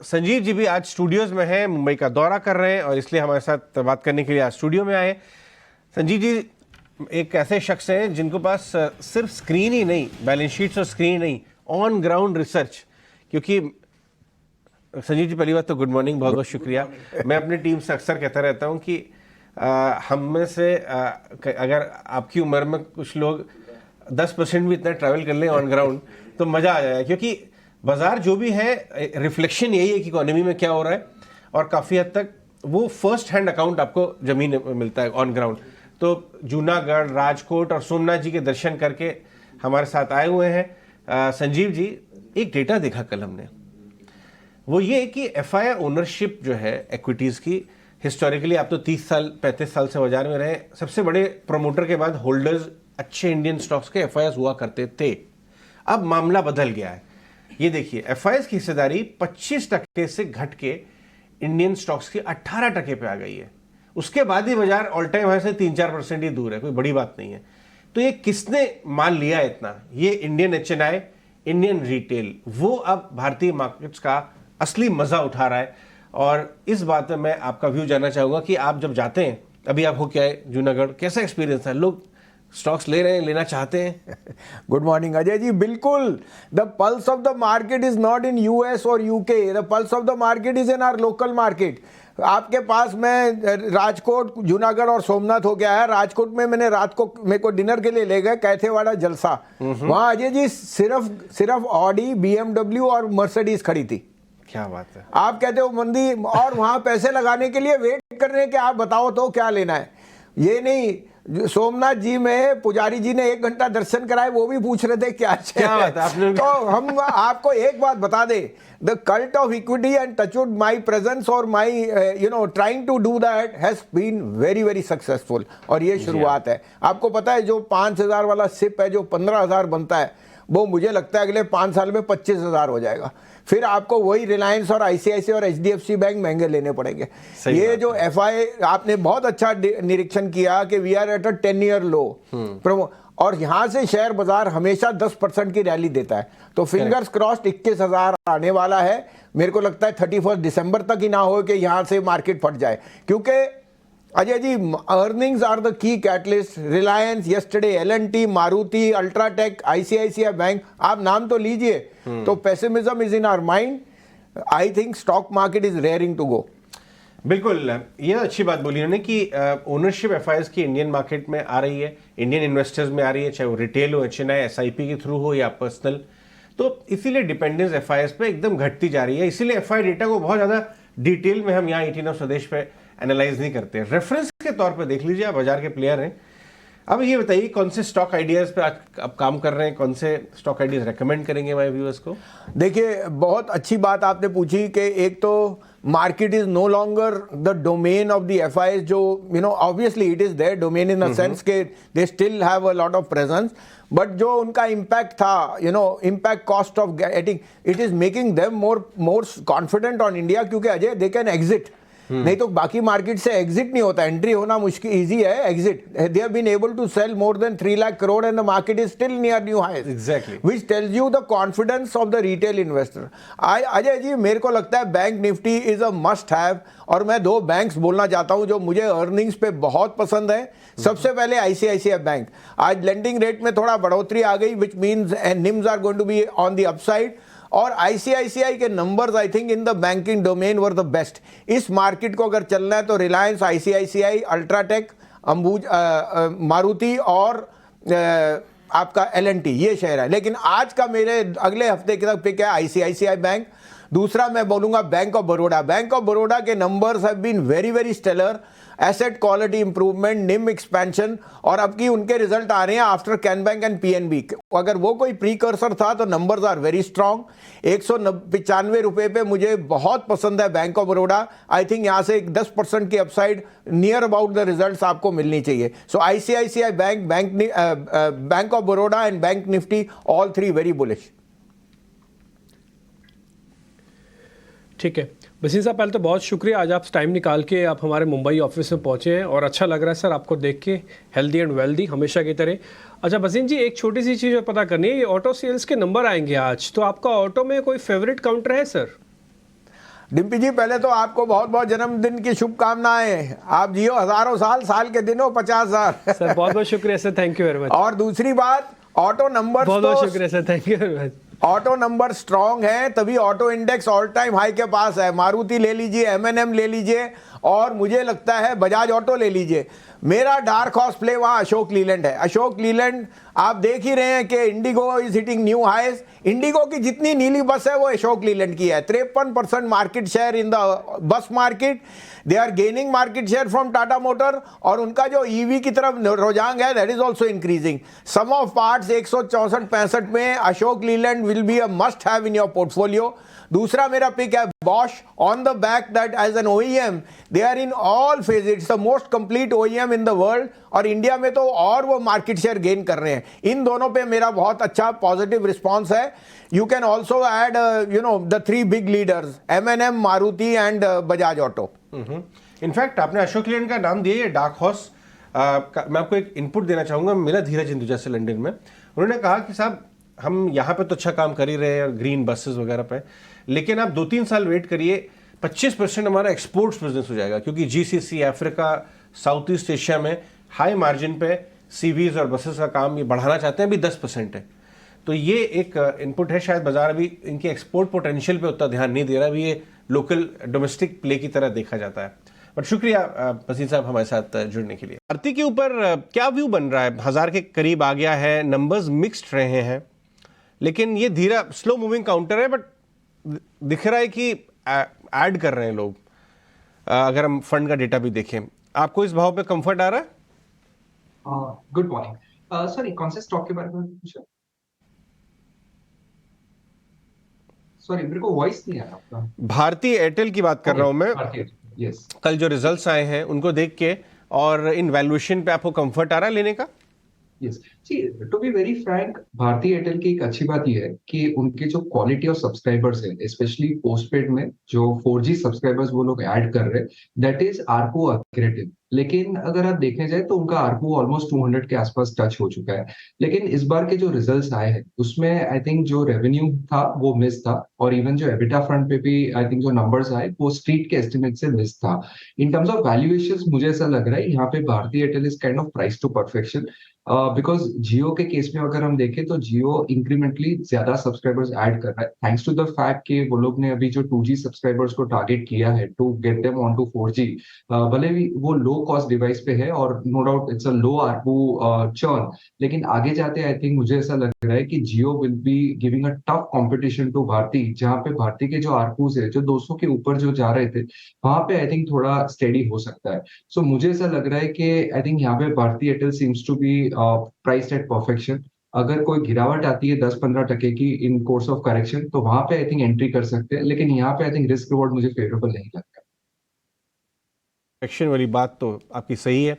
संजीव जी भी आज स्टूडियोज में हैं, मुंबई का दौरा कर रहे हैं और इसलिए हमारे साथ बात करने के लिए आज स्टूडियो में आए। संजीव जी एक ऐसे शख्स हैं जिनको पास सिर्फ स्क्रीन ही नहीं, बैलेंस शीट्स और स्क्रीन नहीं, ऑन ग्राउंड रिसर्च। क्योंकि संजीव जी पहली बात तो गुड मॉर्निंग, बहुत बहुत शुक्रिया। मैं अपनी टीम से अक्सर कहता रहता हूँ कि हम में से अगर आपकी उम्र में कुछ लोग 10% भी इतना ट्रैवल कर लें ऑन ग्राउंड तो मज़ा आ जाएगा, क्योंकि बाजार जो भी है रिफ्लेक्शन यही है कि इकोनॉमी में क्या हो रहा है और काफ़ी हद तक वो फर्स्ट हैंड अकाउंट आपको ज़मीन मिलता है ऑन ग्राउंड। तो जूनागढ़, राजकोट और सोमनाथ जी के दर्शन करके हमारे साथ आए हुए हैं संजीव जी। एक डेटा देखा कल हमने, वो ये कि एफआईआई ओनरशिप जो है एक्विटीज़ की, हिस्टोरिकली आप तो 30 साल 35 साल से बाजार में रहे, सबसे बड़े प्रोमोटर के बाद होल्डर्स अच्छे इंडियन स्टॉक्स के एफआईआईज हुआ करते थे। अब मामला बदल गया है। ये देखिए एफआईआईज की हिस्सेदारी 25% से घट के इंडियन स्टॉक्स की 18% पे आ गई है। उसके बाद ही बाजार ऑल टाइम हाई से 3-4% ही दूर है, कोई बड़ी बात नहीं है। तो ये किसने मान लिया इतना? ये इंडियन एचएनआई, इंडियन रिटेल, वो अब भारतीय मार्केट्स का असली मजा उठा रहा है। और इस बात में मैं आपका व्यू जानना चाहूंगा कि आप जब जाते हैं, अभी आप होके आए जूनागढ़, कैसा एक्सपीरियंस है? लोग स्टॉक्स ले रहे हैं, लेना चाहते हैं? Good morning Ajay ji. बिल्कुल, the pulse of the market is not in US और UK, the pulse of the market is in our local market. आपके पास मैं राजकोट, जूनागढ़ और सोमनाथ हो गया है। राजकोट में मैंने रात को मेरे को डिनर के लिए ले गए, कैथेवाड़ा जलसा। वहां अजय जी सिर्फ ऑडी, बीएमडब्ल्यू और मर्सिडीज खड़ी थी। क्या बात है! आप कहते हो मंदी, और वहां पैसे लगाने के लिए वेट कर रहे हैं कि आप बताओ तो क्या लेना है। ये नहीं, सोमनाथ जी में पुजारी जी ने 1 घंटा दर्शन कराए, वो भी पूछ रहे थे क्या बात है आपने। तो हम आपको एक बात बता दे, the cult of equity and touchwood my presence और my trying to do that has been very very successful. और ये शुरुआत है। आपको पता है जो 5,000 वाला सिप है, जो 15,000 बनता है, वो मुझे लगता है अगले 5 साल में 25,000 हो जाएगा। फिर आपको वही रिलायंस और आईसीआईसी और एचडीएफसी बैंक महंगे लेने पड़ेंगे। ये जो एफआई, आपने बहुत अच्छा निरीक्षण किया कि we are at a 10-year low, और यहां से शेयर बाजार हमेशा 10% की रैली देता है। तो फिंगर्स क्रॉस्ड 21,000 आने वाला है। मेरे को लगता है 31 दिसंबर तक ही ना हो कि यहां से मार्केट फट जाए, क्योंकि Ajay ji earnings are the key catalyst. Reliance yesterday, L and T, Maruti, UltraTech, ICICI bank, आप नाम तो लीजिए। तो pessimism is in our mind. I think stock market is raring to go. बिल्कुल, ये अच्छी बात बोली उन्होंने कि ओनरशिप एफआईआईज की इंडियन मार्केट में आ रही है, इंडियन इन्वेस्टर्स में आ रही है, चाहे वो रिटेल हो, एचएनआई, एसआईपी के थ्रू हो या पर्सनल। तो इसीलिए डिपेंडेंस एफआईआईज पे एकदम घटती जा रही है। इसीलिए एफआई डेटा को बहुत ज्यादा डिटेल में हम यहाँ 18 स्वदेश पे एनालाइज नहीं करते। रेफरेंस के तौर पे देख लीजिए, आप बाजार के प्लेयर हैं। अब ये बताइए कौन से स्टॉक आइडियाज पे आप काम कर रहे हैं, कौन से स्टॉक आइडियाज रेकमेंड करेंगे हमारे व्यूअर्स को? देखिए, बहुत अच्छी बात आपने पूछी कि एक तो market is no longer the domain of the FIIs, जो obviously it is their domain in the sense के they still have a lot of presence, but जो उनका इम्पैक्ट था, impact cost of getting, it is making them more confident on India, क्योंकि Ajay they can exit. नहीं तो बाकी market से exit नहीं होता। एंट्री होना मुश्किल, इजी है, exit they have been able to sell more than 3 lakh crore and the market is still near new highs, exactly, which tells you the confidence of the retail investor. Ajay ji मेरे को लगता है bank Nifty is a must have, और मैं 2 banks बोलना चाहता हूं जो मुझे अर्निंग्स पे बहुत पसंद है। सबसे पहले आईसीआईसीआई बैंक, आज लेंडिंग रेट में थोड़ा बढ़ोतरी आ गई, which means NIMs are going to be on the upside. और आईसीआईसीआई के numbers I think in the banking domain were the best. इस मार्केट को अगर चलना है तो रिलायंस, आईसीआईसीआई, अल्ट्राटेक, मारुति और आपका एल&टी, ये शेयर है। लेकिन आज का मेरे अगले हफ्ते की पिक है आईसीआईसीआई बैंक। दूसरा मैं बोलूंगा bank of Baroda. Bank of Baroda के numbers have been very very stellar, asset quality improvement, NIM expansion, और अब की उनके रिजल्ट आ रहे हैं after Can bank and PNB. अगर वो कोई प्रीकर्सर था तो नंबर्स आर वेरी स्ट्रांग। 195 रुपए पे मुझे बहुत पसंद है bank of Baroda. I think यहाँ से 10% की upside near about the results आपको मिलनी चाहिए। So ICICI bank, bank of Baroda and bank Nifty, all 3 very bullish. ठीक है बसीन साहब, पहले तो बहुत शुक्रिया, आज आप टाइम निकाल के आप हमारे मुंबई ऑफिस में पहुंचे हैं और अच्छा लग रहा है सर आपको देख के, हेल्दी एंड वेल्दी हमेशा की तरह। अच्छा बसीन जी, एक छोटी सी चीज़ पता करनी है, ये ऑटो सेल्स के नंबर आएंगे आज, तो आपका ऑटो में कोई फेवरेट काउंटर है सर? डिम्पी जी, पहले तो आपको बहुत बहुत जन्मदिन की शुभकामनाएं। आप जियो हजारों साल, साल के दिनों 50,000। सर बहुत बहुत शुक्रिया sir, thank you very much. और दूसरी बात, ऑटो नंबर बहुत बहुत शुक्रिया sir, thank you very much. Auto number strong है, तभी auto index all time high के पास है। मारुति ले लीजिए, M&M ले लीजिए, और मुझे लगता है बजाज ऑटो ले लीजिए। मेरा डार्क हॉर्स प्ले वहाँ अशोक लीलैंड है। अशोक लीलैंड आप देख ही रहे हैं कि IndiGo is hitting new highs. IndiGo की जितनी नीली बस है वो अशोक लीलैंड की है। 53% market share in the bus market. They are gaining market share from Tata motor, और उनका जो ईवी की तरफ रुझान है that is also increasing. Sum of parts 164-65 में Ashok Leyland will be a must have in your portfolio. दूसरा मेरा पिक है Bosch, on the back that as an OEM they are in all phases, it's the most complete OEM in the world, और India में तो और वो market share gain कर रहे हैं। इन दोनों पे मेरा बहुत अच्छा पॉजिटिव रिस्पांस है। You can also add the 3 big leaders M&M, Maruti and Bajaj auto. In fact आपने अशोक लीलैंड का नाम दिया, ये डार्क हॉर्स। मैं आपको एक इनपुट देना चाहूँगा। मिला धीरज हिंदुजा से लंदन में, उन्होंने कहा कि साहब हम यहाँ पे तो अच्छा काम कर ही रहे हैं ग्रीन बसेस वगैरह पे, लेकिन आप 2-3 साल वेट करिए, 25% हमारा एक्सपोर्ट्स बिजनेस हो जाएगा, क्योंकि GCC, Africa, south east Asia में हाई मार्जिन पे CVs और बसेस का काम ये बढ़ाना चाहते हैं। अभी 10% है, तो ये एक इनपुट है। शायद बाजार अभी इनके एक्सपोर्ट पोटेंशियल पे उतना ध्यान नहीं दे रहा, अभी ये लोकल डोमेस्टिक प्ले की तरह देखा जाता है। बट शुक्रिया बसीर साहब हमारे साथ जुड़ने के लिए। भारती के ऊपर क्या व्यू बन रहा है? 1000 के करीब आ गया है, नंबर्स मिक्स्ड रहे हैं, लेकिन ये धीरा स्लो मूविंग काउंटर है, बट दिख रहा है कि ऐड कर रहे हैं लोग। अगर हम फंड का डेटा भी देखें, आपको इस भाव पे कंफर्ट आ रहा है? Good morning. सॉरी, कौन से स्टॉक के बारे में पूछा? सॉरी, मेरे को वॉइस नहीं आ रहा आपका। भारती एयरटेल की बात कर रहा हूं मैं। यस। कल जो रिजल्ट्स आए हैं उनको देख के, और इन वैल्यूएशन पे आपको कंफर्ट आ रहा है लेने का? यस जी, to be very frank, Bharti Airtel की एक अच्छी बात यह है कि उनके जो क्वालिटी ऑफ सब्सक्राइबर्स है, स्पेशली पोस्टपेड में जो 4G सब्सक्राइबर्स वो लोग ऐड कर रहे हैं, दैट इज आरपू अक्रेटिव। लेकिन अगर आप देखने जाए तो उनका आरपू ऑलमोस्ट 200 के आसपास टच हो चुका है। लेकिन इस बार के जो रिजल्ट्स आए हैं उसमें आई थिंक जो रेवेन्यू था वो मिस था, और इवन जो एबिटा फ्रंट पे भी आई थिंक जो नंबर्स आए वो स्ट्रीट के एस्टिमेट से मिस था। इन टर्म्स ऑफ वैल्यूएशंस मुझे ऐसा लग रहा है यहाँ पे Bharti Airtel is kind of priced to perfection. Because Jio के केस में अगर हम देखें तो जियो इंक्रीमेंटली ज्यादा सब्सक्राइबर्स ऐड कर रहा है, थैंक्स टू द फैक्ट कि वो लोग ने अभी जो 2G सब्सक्राइबर्स को टारगेट किया है to get them on to 4G। भले भी वो लो कॉस्ट डिवाइस पे है और no doubt it's a low ARPU churn, लेकिन आगे जाते आई थिंक मुझे ऐसा लग रहा है कि Jio will be giving a tough competition to Bharti, जहाँ पे भारती के जो आरपूस है जो 200 के ऊपर जो जा रहे थे वहां पे आई थिंक थोड़ा स्टेडी हो सकता है। सो मुझे ऐसा लग रहा है कि आई थिंक यहाँ पे Bharti Airtel seems to be priced at perfection. अगर कोई गिरावट आती है 10-15% की इन कोर्स ऑफ करेक्शन तो वहां पे आई थिंक एंट्री कर सकते हैं, लेकिन यहाँ पे आई थिंक रिस्क रिवॉर्ड मुझे फेवरेबल नहीं लगता। एक्शन वाली बात तो आपकी सही है।